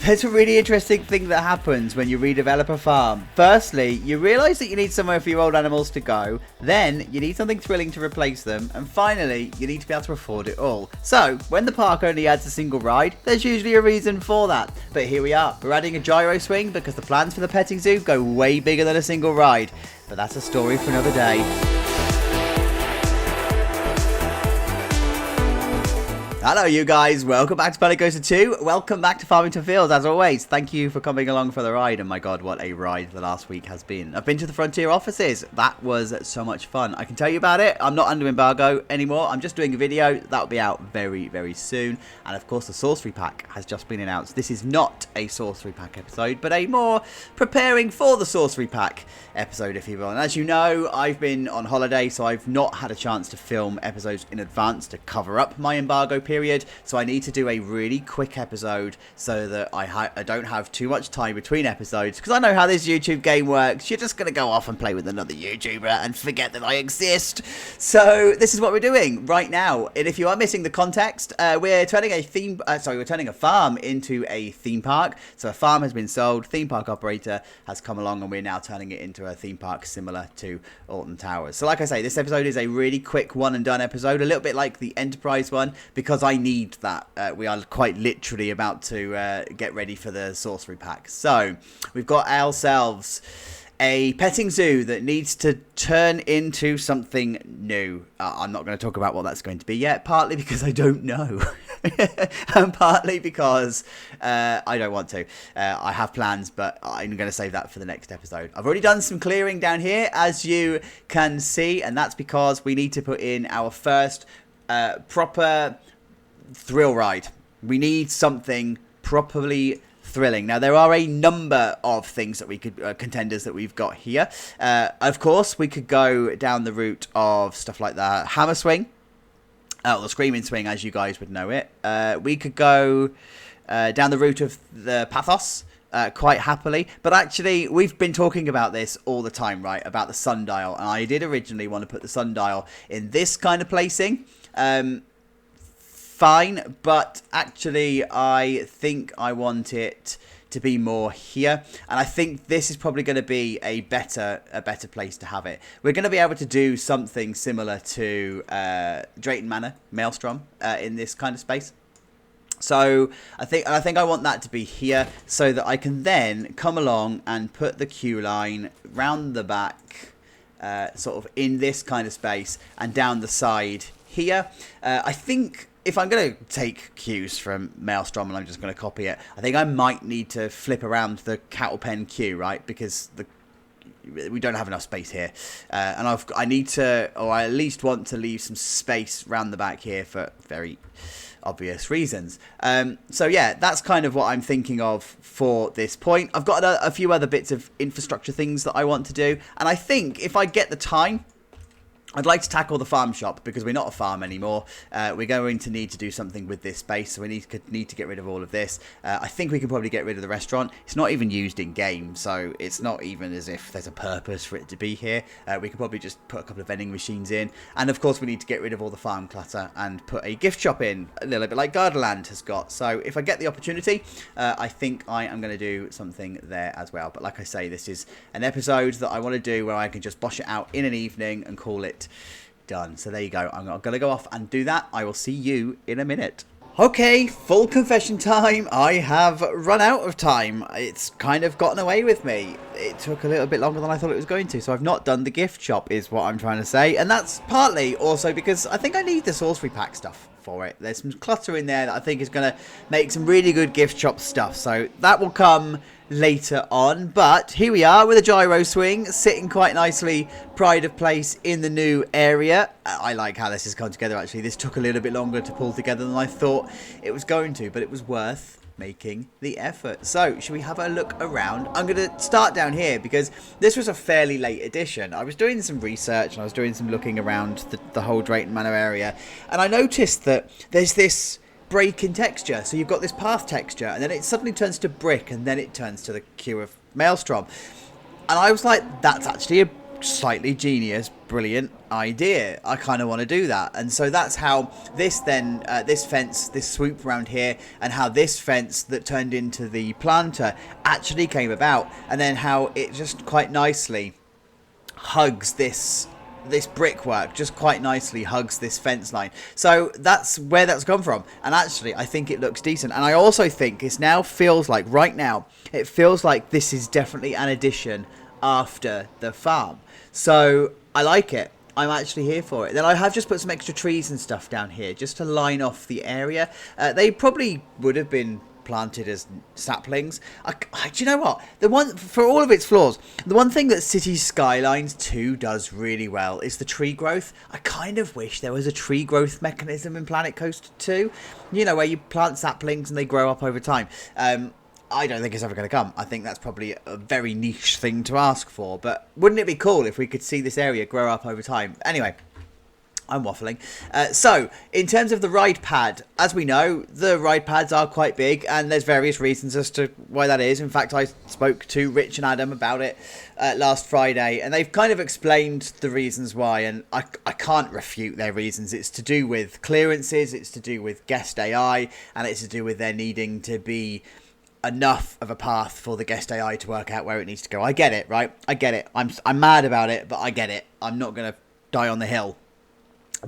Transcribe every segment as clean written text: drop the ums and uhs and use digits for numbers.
There's a really interesting thing that happens when you redevelop a farm. Firstly, you realise that you need somewhere for your old animals to go. Then, you need something thrilling to replace them. And finally, you need to be able to afford it all. So, when the park only adds a single ride, there's usually a reason for that. But here we are. We're adding a gyro swing because the plans for the petting zoo go way bigger than a single ride. But that's a story for another day. Hello you guys, welcome back to Planet Coaster 2, welcome back to Farmington Fields as always. Thank you for coming along for the ride, and my god what a ride the last week has been. I've been to the Frontier offices, that was so much fun. I can tell you about it, I'm not under embargo anymore, I'm just doing a video, that'll be out very soon. And of course the Sorcery Pack has just been announced. This is not a Sorcery Pack episode, but a more preparing for the Sorcery Pack episode if you will. And as you know, I've been on holiday, so I've not had a chance to film episodes in advance to cover up my embargo period, so I need to do a really quick episode so that I don't have too much time between episodes, because I know how this YouTube game works. You're just going to go off and play with another YouTuber and forget that I exist. So this is what we're doing right now, and if you are missing the context, we're turning a farm into a theme park. So a farm has been sold, theme park operator has come along, and we're now turning it into a theme park similar to Alton Towers. So like I say, this episode is a really quick one and done episode, a little bit like the Enterprise one, because I need that. We are quite literally about to get ready for the Sorcery Pack. So we've got ourselves a petting zoo that needs to turn into something new. I'm not going to talk about what that's going to be yet, partly because I don't know. And partly because I don't want to. I have plans, but I'm going to save that for the next episode. I've already done some clearing down here, as you can see, and that's because we need to put in our first proper thrill ride. We need something properly thrilling. Now there are a number of things that we could contenders that we've got here. Of course we could go down the route of stuff like the hammer swing, the screaming swing as you guys would know it. We could go down the route of the pathos quite happily, but actually we've been talking about this all the time, right, about the sundial, and I did originally want to put the sundial in this kind of placing. Fine, but actually I think I want it to be more here, and I think this is probably going to be a better place to have it. We're going to be able to do something similar to Drayton Manor Maelstrom in this kind of space. So I think I want that to be here, so that I can then come along and put the queue line round the back, sort of in this kind of space, and down the side here. I think if I'm going to take cues from Maelstrom and I'm just going to copy it, I think I might need to flip around the cattle pen queue, right? Because we don't have enough space here. And I need to, or I at least want to leave some space around the back here for very obvious reasons. So yeah, that's kind of what I'm thinking of for this point. I've got a few other bits of infrastructure things that I want to do. And I think if I get the time, I'd like to tackle the farm shop, because we're not a farm anymore. We're going to need to do something with this space, so we need to get rid of all of this. I think we can probably get rid of the restaurant. It's not even used in game, so it's not even as if there's a purpose for it to be here. We could probably just put a couple of vending machines in, and of course we need to get rid of all the farm clutter and put a gift shop in, a little bit like Gardaland has got. So if I get the opportunity, I think I am going to do something there as well. But like I say, this is an episode that I want to do where I can just bosh it out in an evening and call it done. So there you go. I'm going to go off and do that. I will see you in a minute. Okay, full confession time. I have run out of time. It's kind of gotten away with me. It took a little bit longer than I thought it was going to, so I've not done the gift shop is what I'm trying to say. And that's partly also because I think I need the Sorcery Pack stuff for it. There's some clutter in there that I think is going to make some really good gift shop stuff. So that will come later on, but here we are with a gyro swing sitting quite nicely pride of place in the new area. I like how this has come together. Actually, this took a little bit longer to pull together than I thought it was going to, but it was worth making the effort. So should we have a look around? I'm going to start down here because this was a fairly late edition. I was doing some research and I was doing some looking around the whole Drayton Manor area, and I noticed that there's this break in texture. So you've got this path texture, and then it suddenly turns to brick, and then it turns to the queue of Maelstrom. And I was like, that's actually slightly genius, brilliant idea. I kind of want to do that. And so that's how this then, this fence, this swoop around here, and how this fence that turned into the planter actually came about. And then how it just quite nicely hugs this brickwork, just quite nicely hugs this fence line. So that's where that's come from. And actually, I think it looks decent. And I also think it now feels like, right now, it feels like this is definitely an addition after the farm. So I like it. I'm actually here for it. Then I have just put some extra trees and stuff down here just to line off the area. They probably would have been planted as saplings. Do you know what? The one, for all of its flaws, the one thing that City Skylines 2 does really well is the tree growth. I kind of wish there was a tree growth mechanism in Planet Coaster 2. You know, where you plant saplings and they grow up over time. I don't think it's ever going to come. I think that's probably a very niche thing to ask for. But wouldn't it be cool if we could see this area grow up over time? Anyway, I'm waffling. So, in terms of the ride pad, as we know, the ride pads are quite big, and there's various reasons as to why that is. In fact, I spoke to Rich and Adam about it last Friday, and they've kind of explained the reasons why, and I can't refute their reasons. It's to do with clearances, it's to do with guest AI, and it's to do with there needing to be enough of a path for the guest AI to work out where it needs to go. I get it, right? I get it. I'm mad about it, but I get it. I'm not going to die on the hill.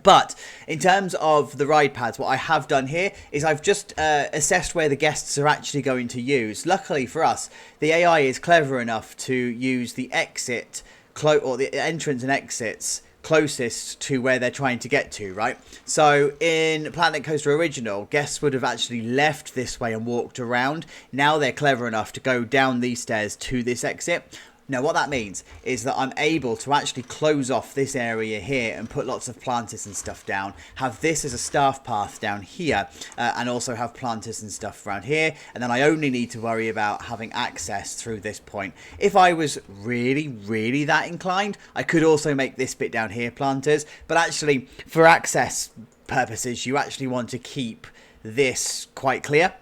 But in terms of the ride pads, what I have done here is I've just assessed where the guests are actually going to use. Luckily for us, the AI is clever enough to use the exit or the entrance and exits closest to where they're trying to get to, right? So in Planet Coaster Original, guests would have actually left this way and walked around. Now they're clever enough to go down these stairs to this exit. Now what that means is that I'm able to actually close off this area here and put lots of planters and stuff down, have this as a staff path down here, and also have planters and stuff around here, and then I only need to worry about having access through this point. If I was really that inclined, I could also make this bit down here planters, but actually for access purposes you actually want to keep this quite clear.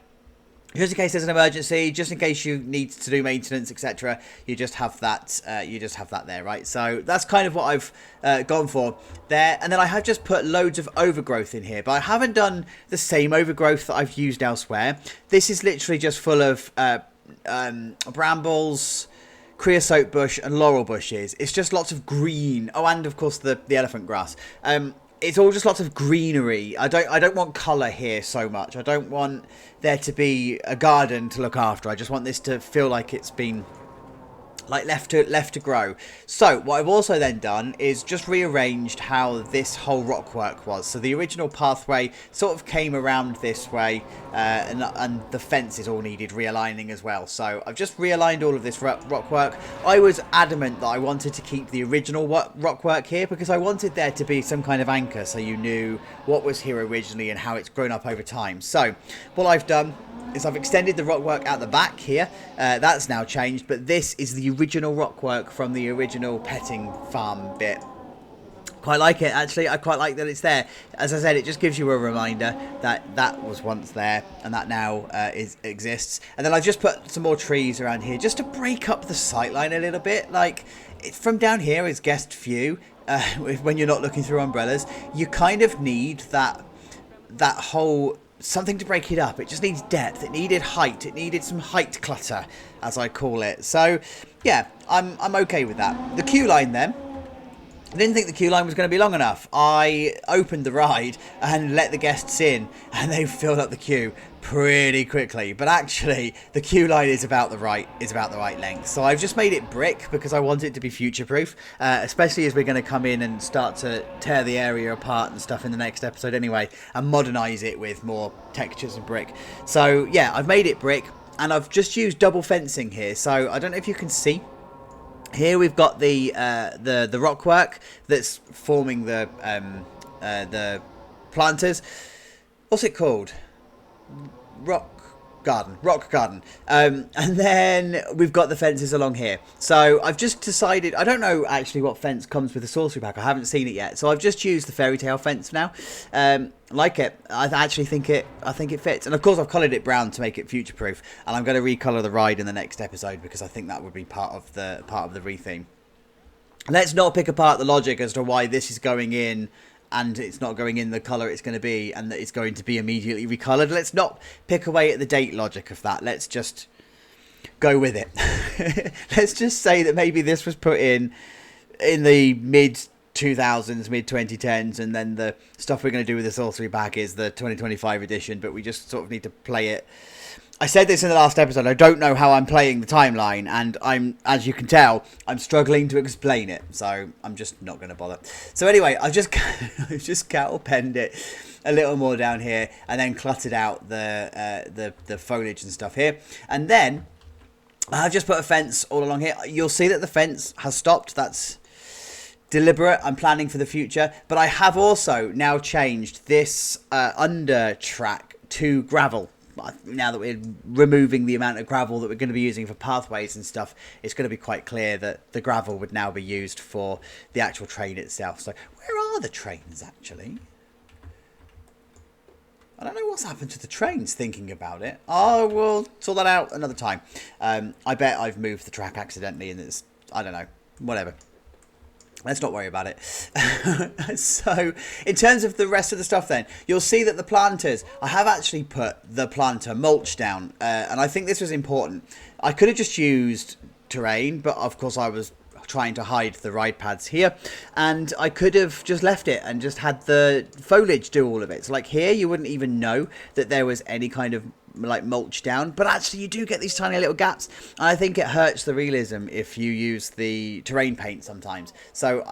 Just in case there's an emergency, just in case you need to do maintenance, etc., you just have that. There, right? So that's kind of what I've gone for there. And then I have just put loads of overgrowth in here, but I haven't done the same overgrowth that I've used elsewhere. This is literally just full of brambles, creosote bush, and laurel bushes. It's just lots of green. Oh, and of course the elephant grass. It's all just lots of greenery. I don't want colour here so much. I don't want there to be a garden to look after. I just want this to feel like it's been like left to grow. So what I've also then done is just rearranged how this whole rock work was. So the original pathway sort of came around this way, and the fences all needed realigning as well. So I've just realigned all of this rock work. I was adamant that I wanted to keep the original rock work here because I wanted there to be some kind of anchor so you knew what was here originally and how it's grown up over time. So what I've done is I've extended the rock work out the back here. That's now changed, but this is the original rock work from the original petting farm bit. Quite like it, actually. I quite like that it's there. As I said, it just gives you a reminder that that was once there and that now exists. And then I've just put some more trees around here just to break up the sightline a little bit. Like, from down here is guest view. When you're not looking through umbrellas, you kind of need that whole something to break it up. It just needs depth. It needed height. It needed some height clutter, as I call it. So, yeah, I'm okay with that. The queue line then. I didn't think the queue line was going to be long enough. I opened the ride and let the guests in, and they filled up the queue pretty quickly. But actually, the queue line is about the right length. So I've just made it brick because I want it to be future-proof, especially as we're going to come in and start to tear the area apart and stuff in the next episode anyway, and modernise it with more textures and brick. So yeah, I've made it brick, and I've just used double fencing here. So I don't know if you can see. Here we've got the rock work that's forming the planters. What's it called? Rock garden. And then we've got the fences along here. So I've just decided, I don't know actually what fence comes with the sorcery pack. I haven't seen it yet. So I've just used the fairy tale fence now. Like it. I actually think it fits. And of course I've coloured it brown to make it future proof. And I'm going to recolour the ride in the next episode because I think that would be part of the retheme. let's not pick apart the logic as to why this is going in and it's not going in the colour it's going to be, and that it's going to be immediately recoloured. Let's not pick away at the date logic of that. Let's just go with it. Let's just say that maybe this was put in the mid-2000s, mid-2010s, and then the stuff we're going to do with the Sorcery pack is the 2025 edition, but we just sort of need to play it. I said this in the last episode, I don't know how I'm playing the timeline, and as you can tell, I'm struggling to explain it, so I'm just not going to bother. So anyway, I've just cattle penned it a little more down here, and then cluttered out the foliage and stuff here, and then I've just put a fence all along here. You'll see that the fence has stopped. That's deliberate. I'm planning for the future, but I have also now changed this under track to gravel. Now that we're removing the amount of gravel that we're going to be using for pathways and stuff, it's going to be quite clear that the gravel would now be used for the actual train itself. So where are the trains actually? I don't know what's happened to the trains, thinking about it. Oh, we'll sort that out another time. I bet I've moved the track accidentally and it's, I don't know, whatever. Let's not worry about it. So, in terms of the rest of the stuff then, you'll see that the planters, I have actually put the planter mulch down. And I think this was important. I could have just used terrain, but of course I was trying to hide the ride pads here. And I could have just left it and just had the foliage do all of it. So like here, you wouldn't even know that there was any kind of like mulch down, but actually you do get these tiny little gaps, and I think it hurts the realism if you use the terrain paint sometimes. So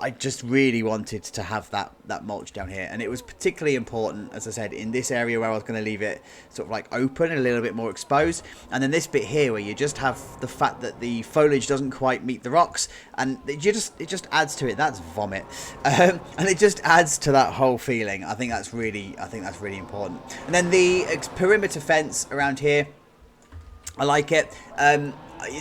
I just really wanted to have that mulch down here, and it was particularly important, as I said, in this area where I was going to leave it sort of like open and a little bit more exposed, and then this bit here where you just have the fact that the foliage doesn't quite meet the rocks, and it just adds to it. That's vomit, and it just adds to that whole feeling. I think that's really important. And then the perimeter fence around here, I like it.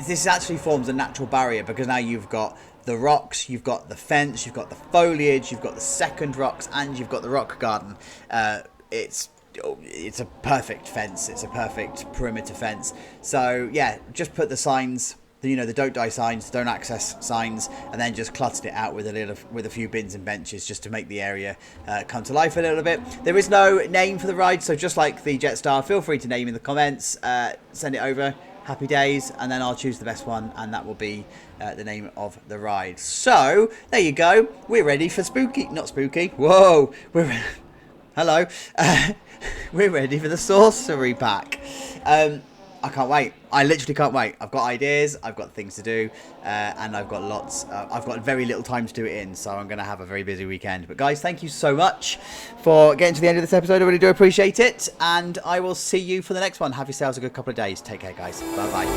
This actually forms a natural barrier because now you've got the rocks, you've got the fence, you've got the foliage, you've got the second rocks, and you've got the rock garden. It's a perfect fence. It's a perfect perimeter fence. So yeah, just put the signs, the don't die signs, don't access signs, and then just cluttered it out with a few bins and benches just to make the area come to life a little bit. There is no name for the ride, so just like the Jetstar, feel free to name in the comments, send it over, happy days, and then I'll choose the best one, and that will be the name of the ride. So there you go, we're ready for whoa, hello, we're ready for the Sorcery pack. I can't wait. I literally can't wait. I've got ideas, I've got things to do, and I've got very little time to do it in, so I'm going to have a very busy weekend. But guys, thank you so much for getting to the end of this episode. I really do appreciate it, and I will see you for the next one. Have yourselves a good couple of days. Take care, guys. Bye-bye.